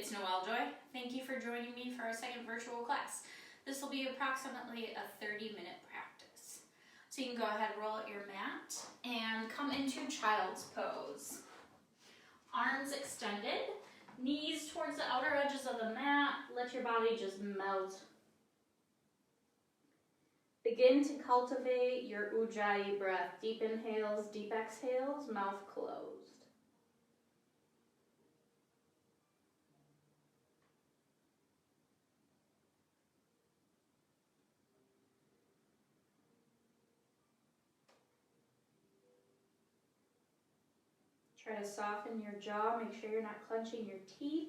it's Noelle Joy. Thank you for joining me for our second virtual class. This will be approximately a 30-minute practice. So you can go ahead and roll out your mat and come into child's pose. Arms extended, knees towards the outer edges of the mat. Let your body just melt. Begin to cultivate your Ujjayi breath. Deep inhales, deep exhales, mouth closed. Try to soften your jaw, make sure you're not clenching your teeth.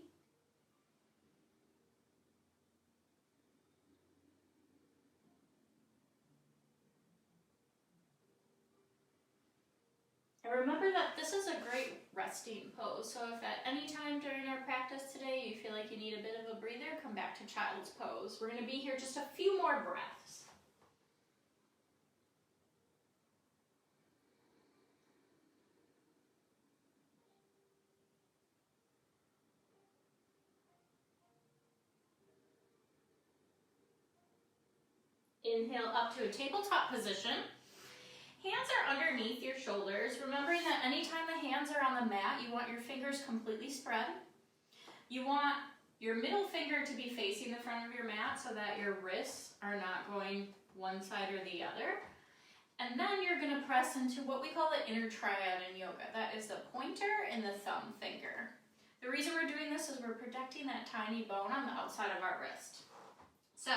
And remember that this is a great resting pose, so if at any time during our practice today you feel like you need a bit of a breather, come back to child's pose. We're going to be here just a few more breaths. Inhale up to a tabletop position. Hands are underneath your shoulders, remembering that anytime the hands are on the mat, you want your fingers completely spread. You want your middle finger to be facing the front of your mat so that your wrists are not going one side or the other. And then you're going to press into what we call the inner triad in yoga. That is the pointer and the thumb finger. The reason we're doing this is we're protecting that tiny bone on the outside of our wrist. So,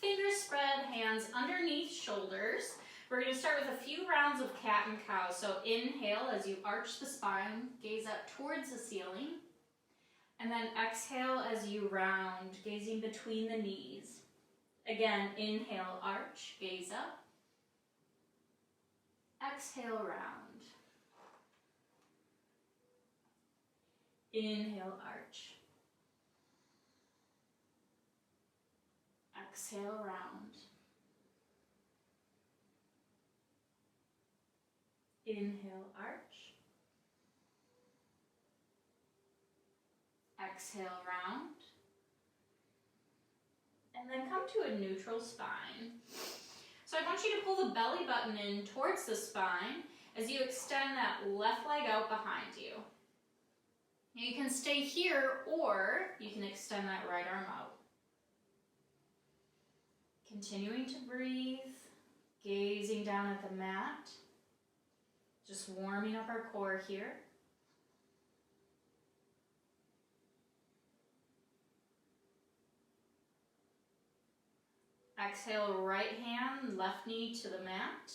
fingers spread, hands underneath shoulders. We're going to start with a few rounds of cat and cow. So inhale as you arch the spine, gaze up towards the ceiling. And then exhale as you round, gazing between the knees. Again, inhale, arch, gaze up. Exhale, round. Inhale, arch. Exhale, round. Inhale, arch. Exhale, round. And then come to a neutral spine. So I want you to pull the belly button in towards the spine as you extend that left leg out behind you. You can stay here or you can extend that right arm out. Continuing to breathe, gazing down at the mat, just warming up our core here. Exhale, right hand, left knee to the mat.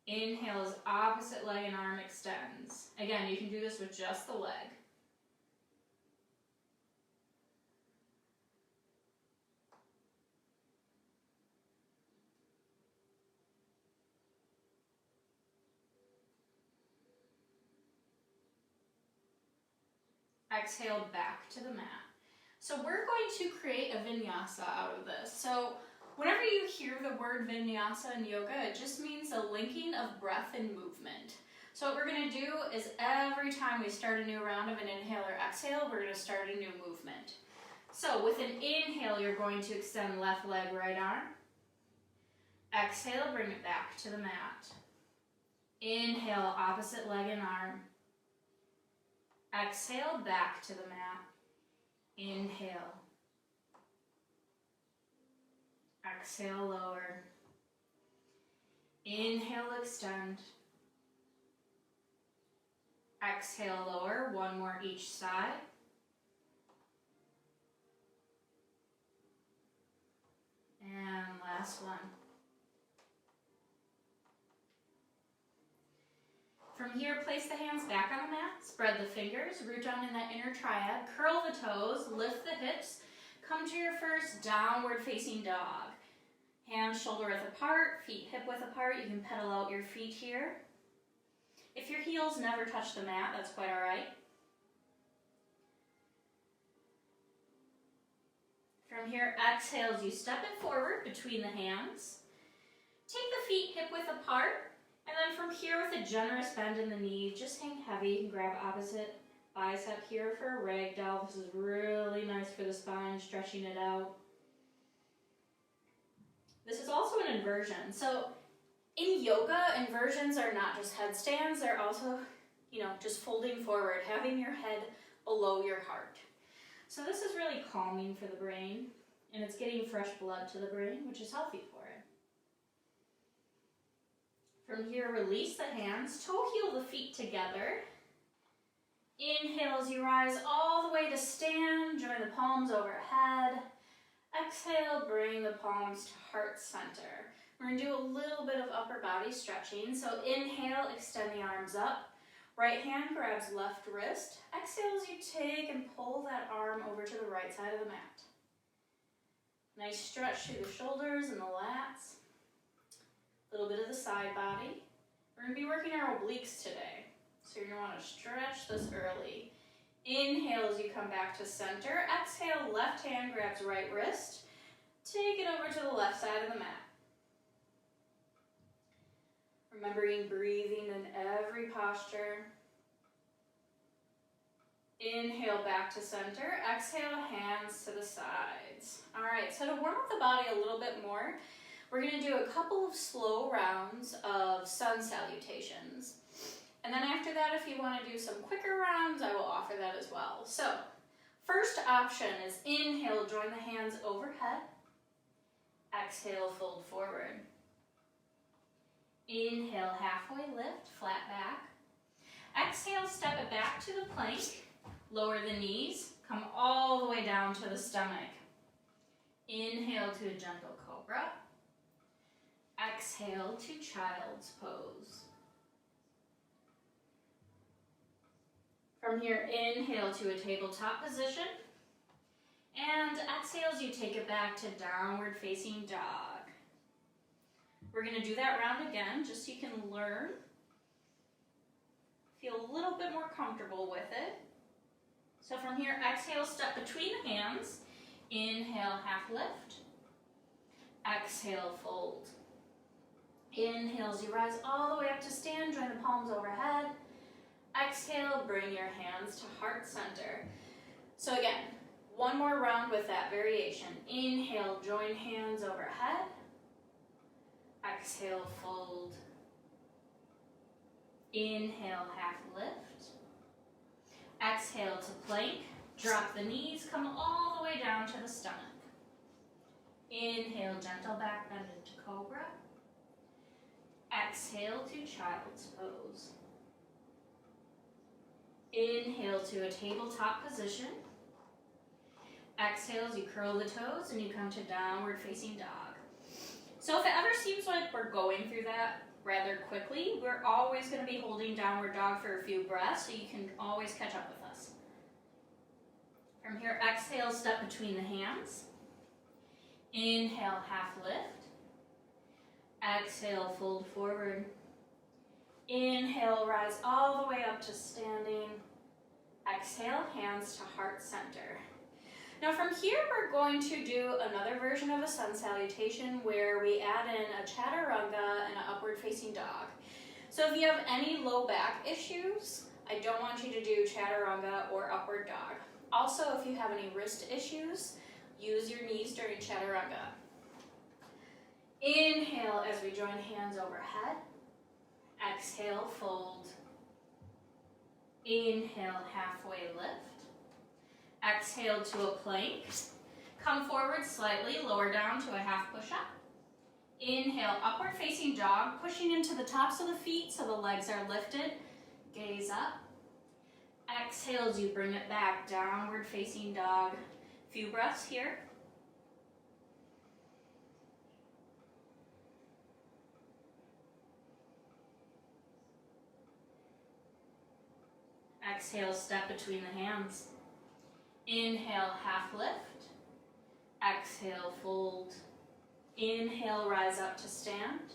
Inhale as opposite leg and arm extends. Again, you can do this with just the leg. Exhale back to the mat. So we're going to create a vinyasa out of this. So whenever you hear the word vinyasa in yoga, it just means a linking of breath and movement. So what we're going to do is every time we start a new round of an inhale or exhale, we're going to start a new movement. So with an inhale, you're going to extend left leg, right arm. Exhale, bring it back to the mat. Inhale, opposite leg and arm. Exhale, back to the mat. Inhale. Exhale, lower. Inhale, extend. Exhale, lower. One more each side. And last one. From here, place the hands back on the mat, spread the fingers, root down in that inner triad, curl the toes, lift the hips, come to your first downward facing dog. Hands shoulder width apart, feet hip width apart. You can pedal out your feet here. If your heels never touch the mat, that's quite all right. From here, exhale as you step it forward between the hands. Take the feet hip width apart. And then from here with a generous bend in the knee, just hang heavy. You can grab opposite Bicep here for a ragdoll. This is really nice for the spine, stretching it out. This is also an inversion. So in yoga, inversions are not just headstands, they're also, just folding forward, having your head below your heart. So this is really calming for the brain, and it's getting fresh blood to the brain, which is healthy for it. From here, release the hands, toe heel the feet together. Inhale as you rise all the way to stand, join the palms overhead. Exhale, bring the palms to heart center. We're going to do a little bit of upper body stretching. So inhale, extend the arms up. Right hand grabs left wrist. Exhale as you take and pull that arm over to the right side of the mat. Nice stretch through the shoulders and the lats. A little bit of the side body. We're going to be working our obliques today. So you're going to want to stretch this early. Inhale as you come back to center. Exhale, left hand grabs right wrist. Take it over to the left side of the mat. Remembering breathing in every posture. Inhale back to center. Exhale, hands to the sides. All right, so to warm up the body a little bit more, we're going to do a couple of slow rounds of sun salutations. And then after that, if you want to do some quicker rounds, I will offer that as well. So, first option is inhale, join the hands overhead. Exhale, fold forward. Inhale, halfway lift, flat back. Exhale, step it back to the plank. Lower the knees, come all the way down to the stomach. Inhale to a gentle cobra. Exhale to child's pose. From here, inhale to a tabletop position. And exhale as you take it back to downward facing dog. We're going to do that round again, just so you can learn. Feel a little bit more comfortable with it. So from here, exhale, step between the hands. Inhale, half lift. Exhale, fold. Inhale as you rise all the way up to stand, join the palms overhead. Exhale, bring your hands to heart center. So again, one more round with that variation. Inhale, join hands overhead. Exhale, fold. Inhale, half lift. Exhale to plank. Drop the knees, come all the way down to the stomach. Inhale, gentle back bend into cobra. Exhale to child's pose. Inhale to a tabletop position. Exhale as you curl the toes and you come to downward facing dog. So if it ever seems like we're going through that rather quickly, we're always going to be holding downward dog for a few breaths, so you can always catch up with us. From here, exhale, step between the hands. Inhale, half lift. Exhale, fold forward. Inhale, rise all the way up to standing. Exhale, hands to heart center. Now from here, we're going to do another version of a sun salutation where we add in a chaturanga and an upward facing dog. So if you have any low back issues, I don't want you to do chaturanga or upward dog. Also, if you have any wrist issues, use your knees during chaturanga. Inhale as we join hands overhead. Exhale, fold. Inhale, halfway lift. Exhale to a plank. Come forward slightly, lower down to a half push-up. Inhale, upward facing dog, pushing into the tops of the feet so the legs are lifted. Gaze up. Exhale as you bring it back, downward facing dog. Few breaths here. Exhale, step between the hands. Inhale, half lift. Exhale, fold. Inhale, rise up to stand.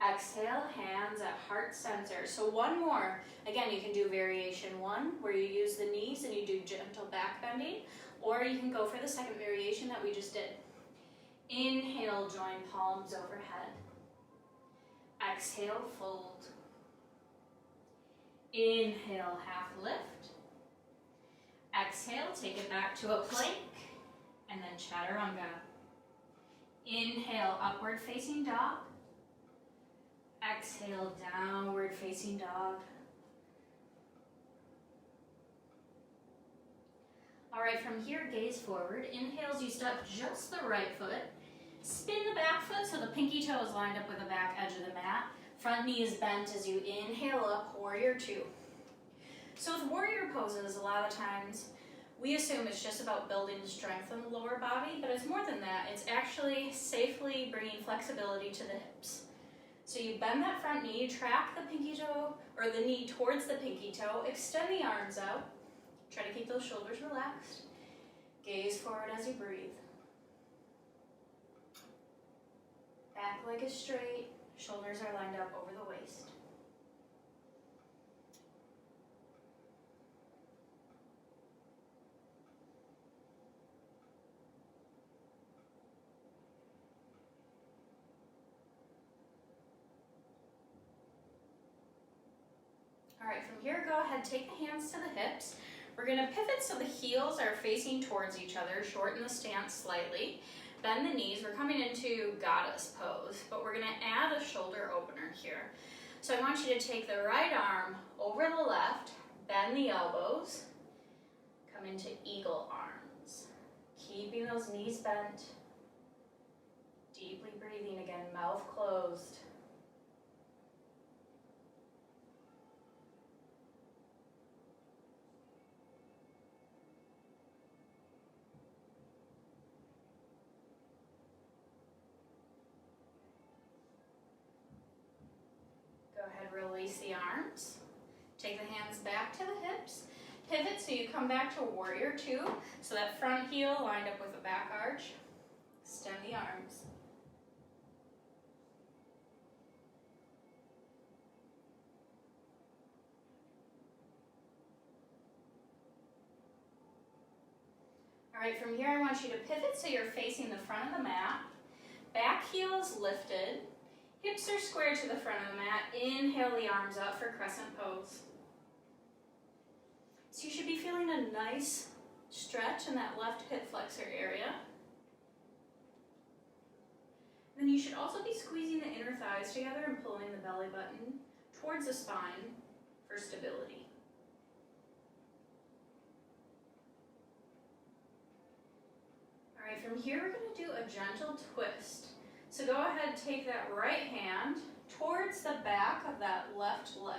Exhale, hands at heart center. So one more. Again, you can do variation one, where you use the knees and you do gentle back bending, or you can go for the second variation that we just did. Inhale, join palms overhead. Exhale, fold. Inhale, half lift. Exhale, take it back to a plank, and then chaturanga. Inhale, upward facing dog. Exhale, downward facing dog. All right, from here, gaze forward. Inhales, you step just the right foot. Spin the back foot so the pinky toe is lined up with the back edge of the mat. Front knee is bent as you inhale up, warrior two. So with warrior poses, a lot of times, we assume it's just about building strength in the lower body, but it's more than that. It's actually safely bringing flexibility to the hips. So you bend that front knee, track the pinky toe, or the knee towards the pinky toe, extend the arms out. Try to keep those shoulders relaxed. Gaze forward as you breathe. Back leg is straight, shoulders are lined up over the waist. All right, from here, go ahead, take the hands to the hips. We're gonna pivot so the heels are facing towards each other, shorten the stance slightly. Bend the knees, we're coming into goddess pose, but we're gonna add a shoulder opener here. So I want you to take the right arm over the left, bend the elbows, come into eagle arms. Keeping those knees bent. Deeply breathing again, mouth closed. Go ahead, release the arms. Take the hands back to the hips. Pivot so you come back to warrior two. So that front heel lined up with the back arch. Extend the arms. All right, from here I want you to pivot so you're facing the front of the mat. Back heel is lifted. Hips are square to the front of the mat. Inhale the arms up for crescent pose. So you should be feeling a nice stretch in that left hip flexor area. Then you should also be squeezing the inner thighs together and pulling the belly button towards the spine for stability. All right, from here we're going to do a gentle twist. So go ahead, take that right hand towards the back of that left leg.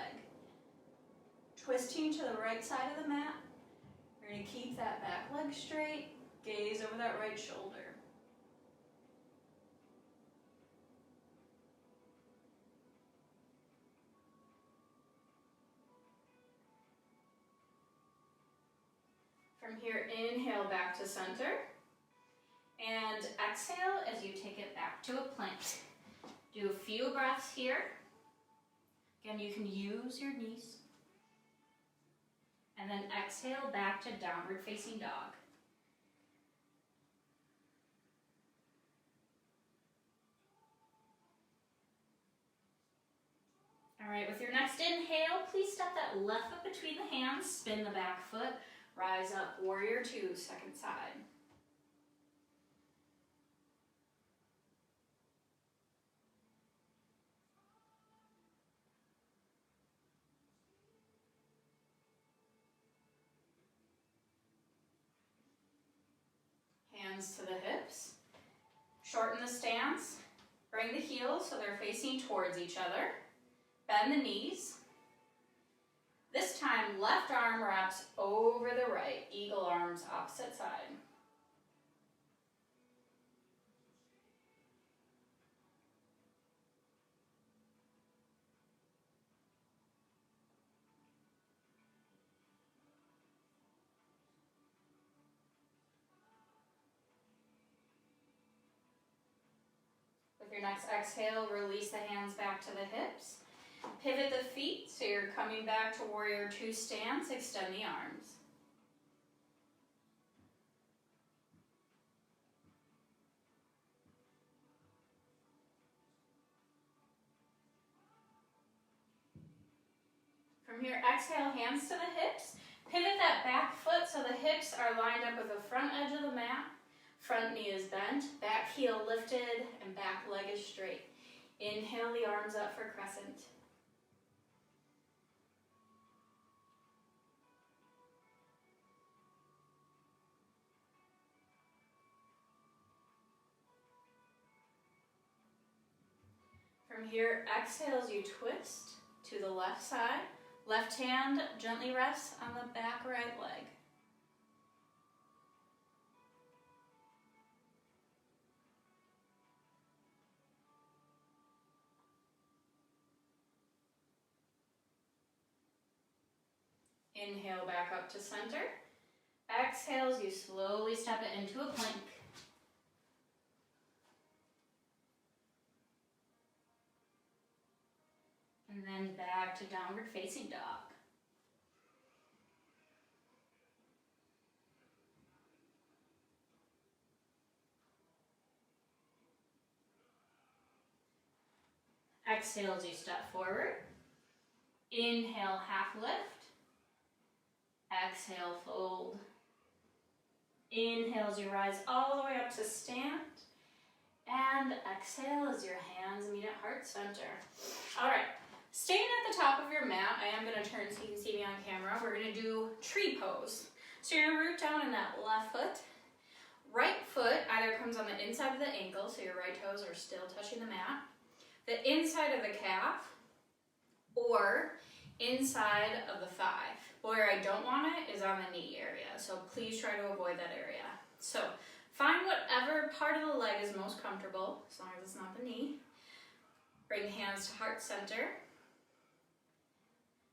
Twisting to the right side of the mat. You're going to keep that back leg straight, gaze over that right shoulder. From here, inhale back to center. And exhale as you take it back to a plank. Do a few breaths here. Again, you can use your knees. And then exhale back to downward facing dog. All right, with your next inhale, please step that left foot between the hands, spin the back foot, rise up, warrior two, second side. Hands to the hips. Shorten the stance. Bring the heels so they're facing towards each other. Bend the knees. This time, left arm wraps over the right. Eagle arms, opposite side. With your next exhale, release the hands back to the hips. Pivot the feet so you're coming back to warrior two stance. Extend the arms. From here, exhale, hands to the hips. Pivot that back foot so the hips are lined up with the front edge of the mat. Front knee is bent, back heel lifted, and back leg is straight. Inhale the arms up for crescent. From here, exhale as you twist to the left side. Left hand gently rests on the back right leg. Inhale back up to center. Exhale as you slowly step it into a plank. And then back to downward facing dog. Exhale as you step forward. Inhale, half lift. Exhale, fold. Inhale as you rise all the way up to stand. And exhale as your hands meet at heart center. All right, staying at the top of your mat, I am going to turn so you can see me on camera. We're going to do tree pose. So you're going to root down in that left foot. Right foot either comes on the inside of the ankle, so your right toes are still touching the mat, the inside of the calf, or inside of the thigh. Where I don't want it is on the knee area, so please try to avoid that area. So find whatever part of the leg is most comfortable, as long as it's not the knee. Bring hands to heart center.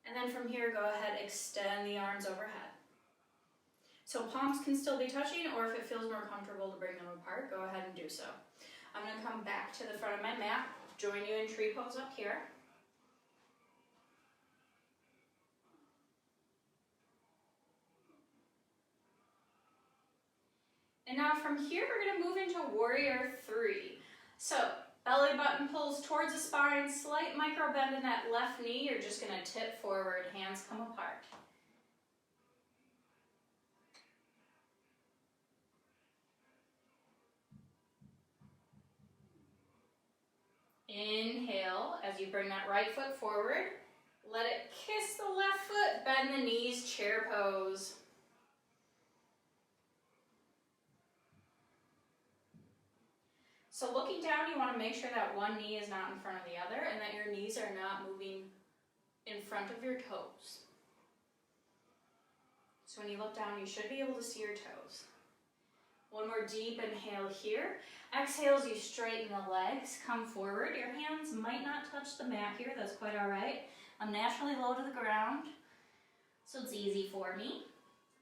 And then from here, go ahead, extend the arms overhead. So palms can still be touching, or if it feels more comfortable to bring them apart, go ahead and do so. I'm going to come back to the front of my mat, join you in tree pose up here. And now from here, we're going to move into warrior three. So belly button pulls towards the spine, slight micro bend in that left knee. You're just going to tip forward, hands come apart. Inhale as you bring that right foot forward. Let it kiss the left foot, bend the knees, chair pose. So looking down, you want to make sure that one knee is not in front of the other and that your knees are not moving in front of your toes. So when you look down, you should be able to see your toes. One more deep inhale here. Exhale as you straighten the legs, come forward. Your hands might not touch the mat here, that's quite all right. I'm naturally low to the ground, so it's easy for me.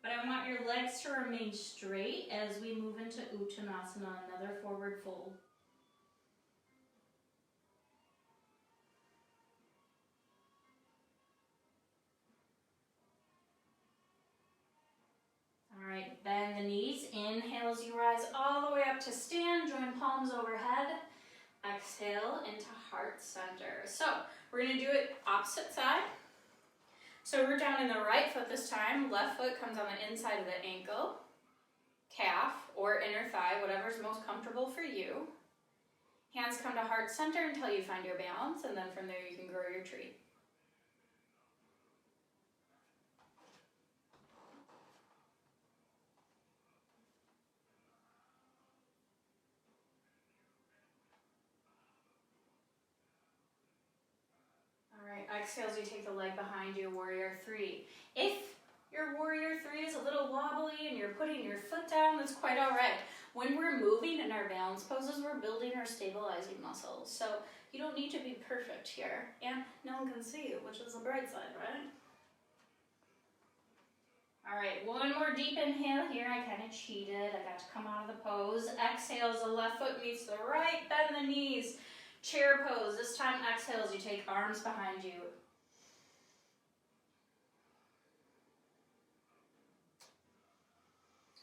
But I want your legs to remain straight as we move into Uttanasana, another forward fold. All right, bend the knees. Inhale as you rise all the way up to stand. Join palms overhead. Exhale into heart center. So we're going to do it opposite side. So root down in the right foot this time. Left foot comes on the inside of the ankle, calf, or inner thigh, whatever's most comfortable for you. Hands come to heart center until you find your balance, and then from there you can grow your tree. Exhale as you take the leg behind you, warrior three. If your warrior three is a little wobbly and you're putting your foot down, that's quite all right. When we're moving in our balance poses, we're building our stabilizing muscles. So you don't need to be perfect here. And no one can see you, which is the bright side, right? All right, one more deep inhale here. I kind of cheated. I got to come out of the pose. Exhale as the left foot meets the right, bend the knees. Chair pose. This time exhale as you take arms behind you.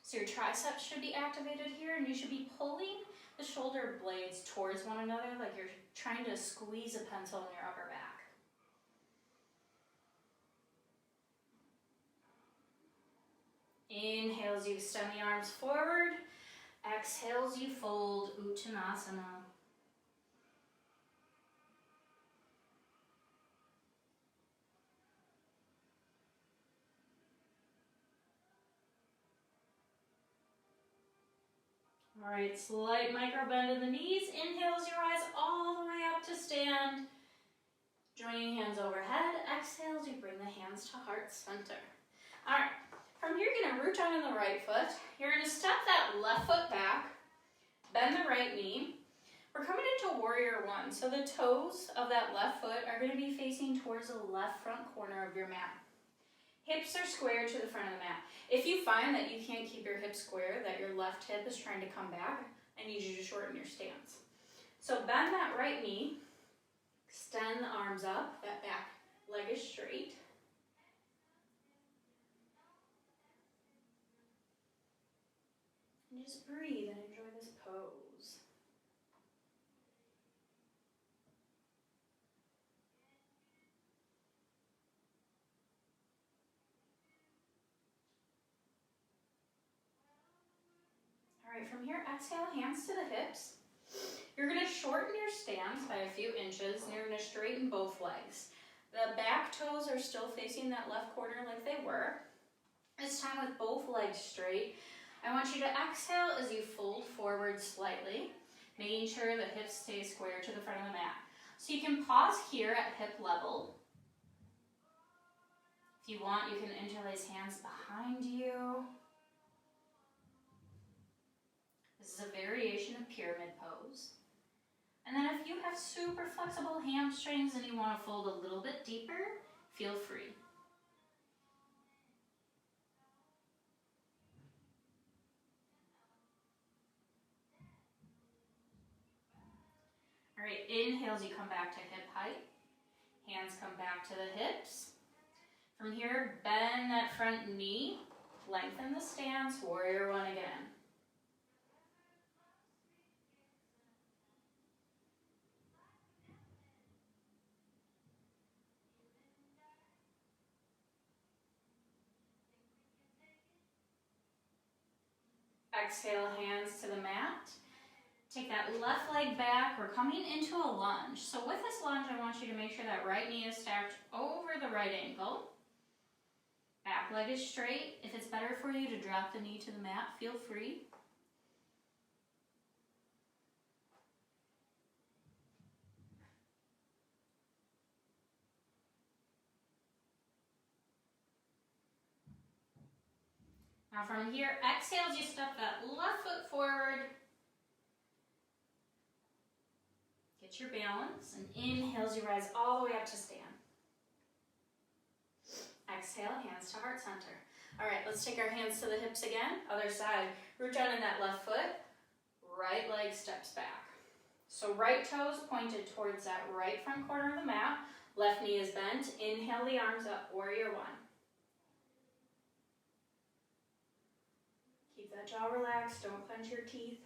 So your triceps should be activated here, and you should be pulling the shoulder blades towards one another like you're trying to squeeze a pencil in your upper back. as you extend the arms forward. Exhale as you fold, Uttanasana. All right, slight micro bend in the knees. Inhale as you rise all the way up to stand. Joining hands overhead. Exhale as you bring the hands to heart center. All right, from here you're gonna root down on the right foot. You're gonna step that left foot back, bend the right knee. We're coming into warrior one, so the toes of that left foot are gonna be facing towards the left front corner of your mat. Hips are square to the front of the mat. If you find that you can't keep your hips square, that your left hip is trying to come back, I need you to shorten your stance. So bend that right knee, extend the arms up, that back leg is straight. And just breathe and enjoy this pose. All right, from here, exhale, hands to the hips. You're gonna shorten your stance by a few inches, and you're gonna straighten both legs. The back toes are still facing that left corner like they were. This time with both legs straight, I want you to exhale as you fold forward slightly, making sure the hips stay square to the front of the mat. So you can pause here at hip level. If you want, you can interlace hands behind you. This is a variation of pyramid pose. And then if you have super flexible hamstrings and you want to fold a little bit deeper, feel free. All right, inhale as you come back to hip height. Hands come back to the hips. From here, bend that front knee, lengthen the stance, warrior one again. Exhale, hands to the mat. Take that left leg back. We're coming into a lunge. So with this lunge, I want you to make sure that right knee is stacked over the right ankle. Back leg is straight. If it's better for you to drop the knee to the mat, feel free. Now from here, exhale as you step that left foot forward. Get your balance, and inhale as you rise all the way up to stand. Exhale, hands to heart center. All right, let's take our hands to the hips again. Other side, root down in that left foot. Right leg steps back. So right toes pointed towards that right front corner of the mat. Left knee is bent. Inhale the arms up, warrior one. Keep that jaw relaxed, don't clench your teeth.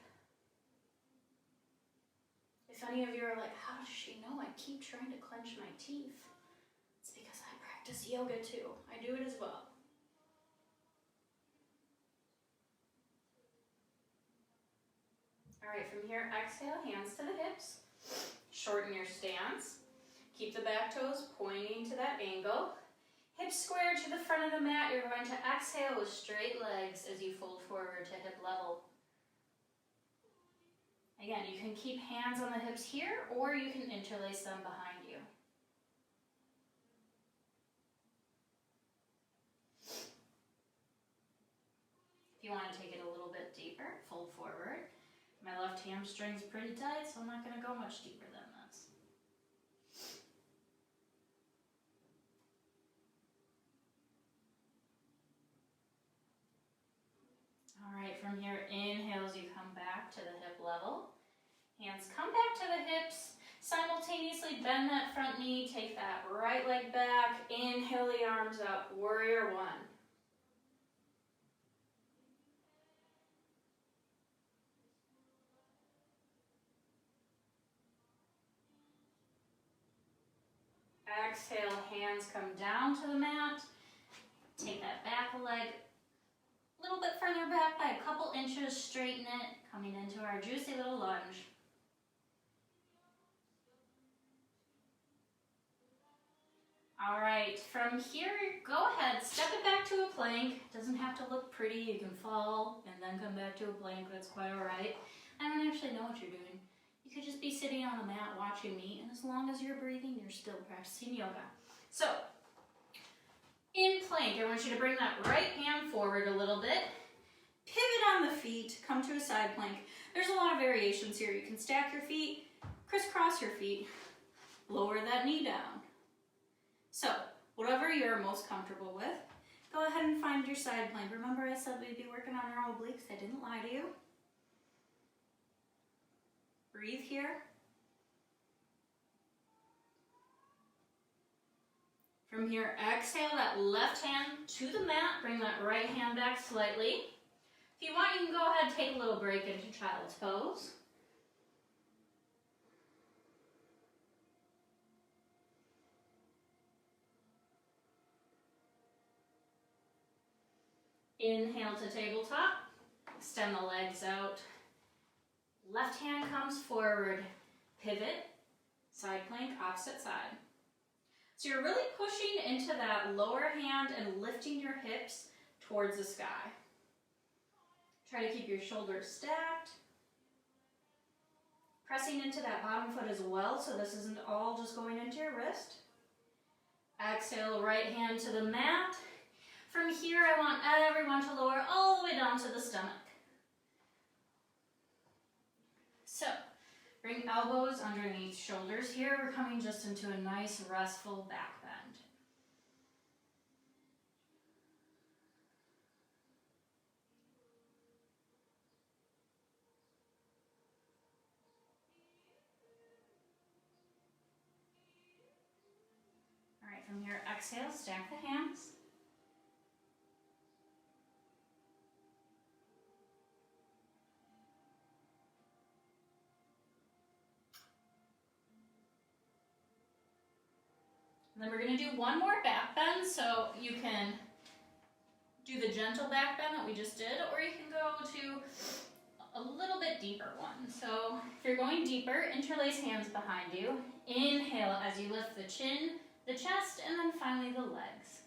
If any of you are like, how does she know I keep trying to clench my teeth? It's because I practice yoga too. I do it as well. All right, from here, exhale, hands to the hips. Shorten your stance. Keep the back toes pointing to that angle. Hips square to the front of the mat. You're going to exhale with straight legs as you fold forward to hip level. Again, you can keep hands on the hips here, or you can interlace them behind you. If you want to take it a little bit deeper, fold forward. My left hamstring's pretty tight, so I'm not going to go much deeper than this. All right, from here, inhale as you come back to the hip level. Hands come back to the hips. Simultaneously bend that front knee, take that right leg back. Inhale the arms up, warrior one. Exhale, hands come down to the mat. Take that back leg A little bit further back by a couple inches, straighten it, coming into our juicy little lunge. All right, from here, go ahead, step it back to a plank. Doesn't have to look pretty. You can fall and then come back to a plank. That's quite all right. I don't actually know what you're doing. You could just be sitting on the mat watching me, and as long as you're breathing, you're still practicing yoga. So, in plank, I want you to bring that right hand forward a little bit. Pivot on the feet, come to a side plank. There's a lot of variations here. You can stack your feet, crisscross your feet, lower that knee down. So, whatever you're most comfortable with, go ahead and find your side plank. Remember I said we'd be working on our obliques? I didn't lie to you. Breathe here. From here, exhale that left hand to the mat. Bring that right hand back slightly. If you want, you can go ahead and take a little break into child's pose. Inhale to tabletop. Extend the legs out. Left hand comes forward. Pivot. Side plank, opposite side. So you're really pushing into that lower hand and lifting your hips towards the sky. Try to keep your shoulders stacked. Pressing into that bottom foot as well, so this isn't all just going into your wrist. Exhale, right hand to the mat. From here, I want everyone to lower all the way down to the stomach. So, bring elbows underneath shoulders. Here, we're coming just into a nice, restful back bend. All right, from here, exhale, stack the hands. And then we're going to do one more back bend, so you can do the gentle back bend that we just did, or you can go to a little bit deeper one. So if you're going deeper, interlace hands behind you. Inhale as you lift the chin, the chest, and then finally the legs.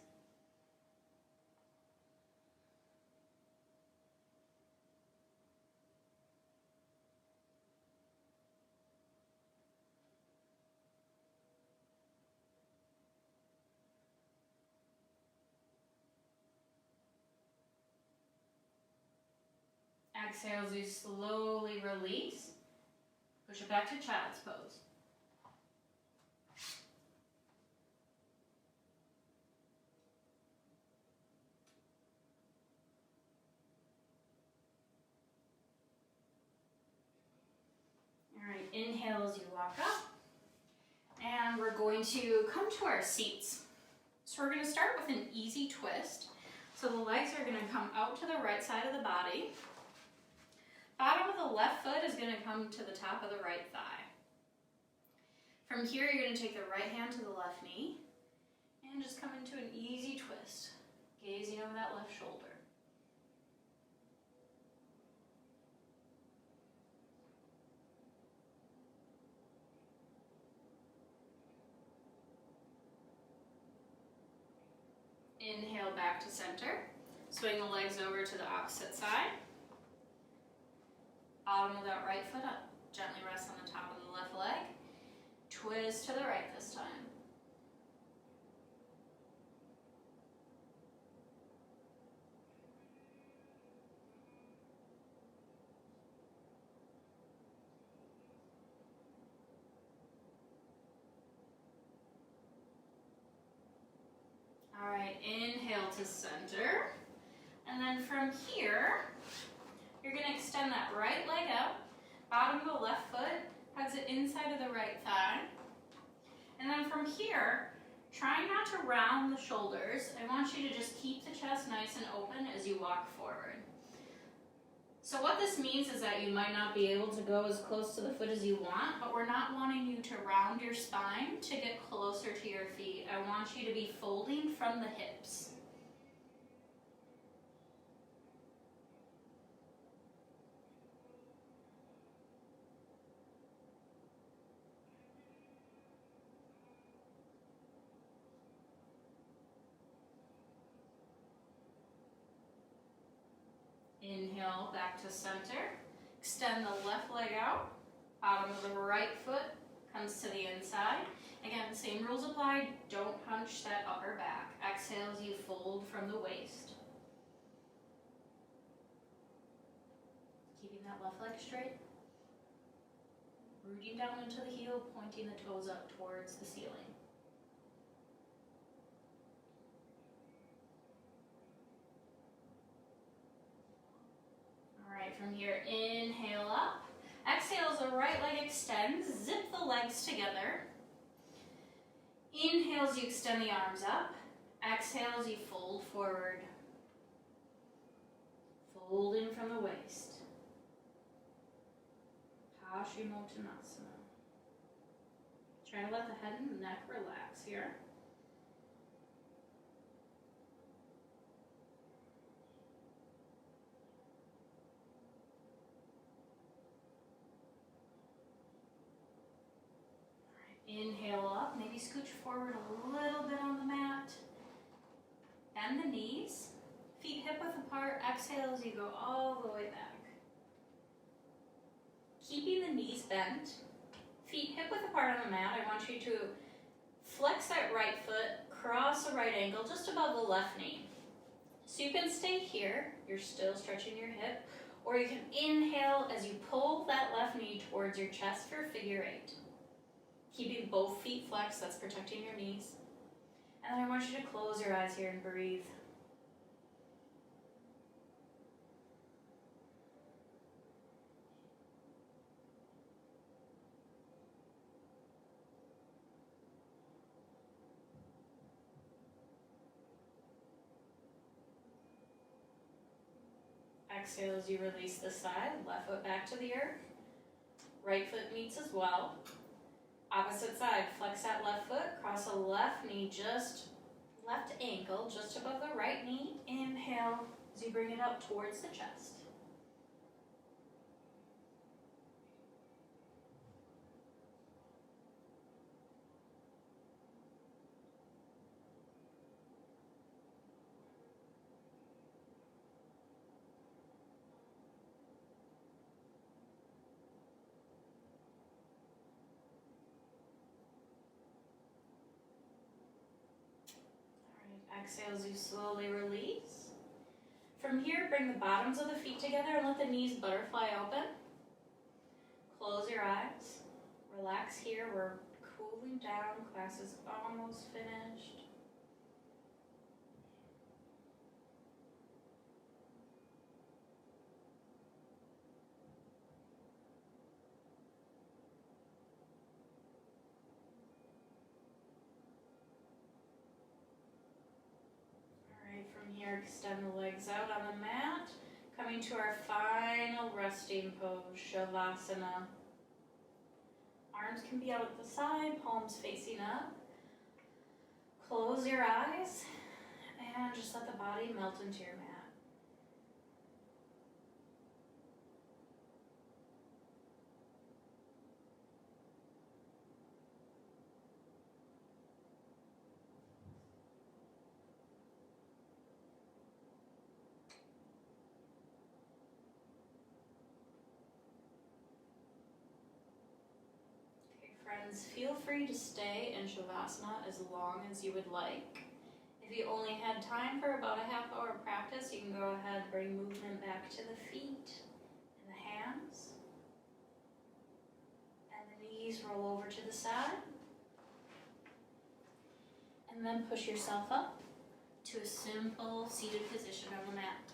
Exhale as you slowly release. Push it back to child's pose. All right, inhale as you walk up. And we're going to come to our seats. So we're going to start with an easy twist. So the legs are going to come out to the right side of the body. Bottom of the left foot is going to come to the top of the right thigh. From here, you're going to take the right hand to the left knee and just come into an easy twist, gazing over that left shoulder. Inhale back to center. Swing the legs over to the opposite side. Bottom of that right foot up. Gently rest on the top of the left leg. Twist to the right this time. All right, inhale to center. And then from here, you're going to extend that right leg out. Bottom of the left foot hugs the inside of the right thigh. And then from here, try not to round the shoulders. I want you to just keep the chest nice and open as you walk forward. So what this means is that you might not be able to go as close to the foot as you want, but we're not wanting you to round your spine to get closer to your feet. I want you to be folding from the hips. Inhale, back to center. Extend the left leg out. Bottom of the right foot comes to the inside. Again, same rules apply. Don't hunch that upper back. Exhale as you fold from the waist. Keeping that left leg straight. Rooting down into the heel, pointing the toes up towards the ceiling. All right, from here, inhale up. Exhale as the right leg extends. Zip the legs together. Inhale as you extend the arms up. Exhale as you fold forward. Folding from the waist. Uttanasana. Try to let the head and neck relax here. Inhale up, maybe scooch forward a little bit on the mat. Bend the knees, feet hip width apart. Exhale as you go all the way back. Keeping the knees bent, feet hip width apart on the mat. I want you to flex that right foot, cross the right ankle just above the left knee. So you can stay here, you're still stretching your hip, or you can inhale as you pull that left knee towards your chest for figure eight. Keeping both feet flexed, that's protecting your knees. And then I want you to close your eyes here and breathe. Exhale as you release the side, left foot back to the earth. Right foot meets as well. Opposite side, flex that left foot, cross the left knee, just left ankle, just above the right knee. Inhale as you bring it up towards the chest. Exhale as you slowly release. From here, bring the bottoms of the feet together and let the knees butterfly open. Close your eyes. Relax here. We're cooling down. Class is almost finished. From here, extend the legs out on the mat. Coming to our final resting pose, Shavasana. Arms can be out at the side, palms facing up. Close your eyes and just let the body melt into your mat. Friends, feel free to stay in Shavasana as long as you would like. If you only had time for about a half hour practice, you can go ahead and bring movement back to the feet and the hands. And the knees roll over to the side. And then push yourself up to a simple seated position on the mat.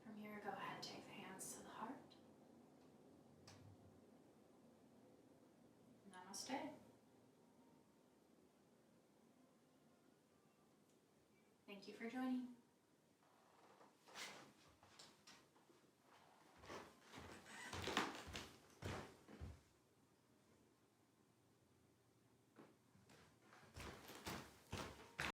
From here, go ahead, take the hands to the heart. Namaste. Thank you for joining.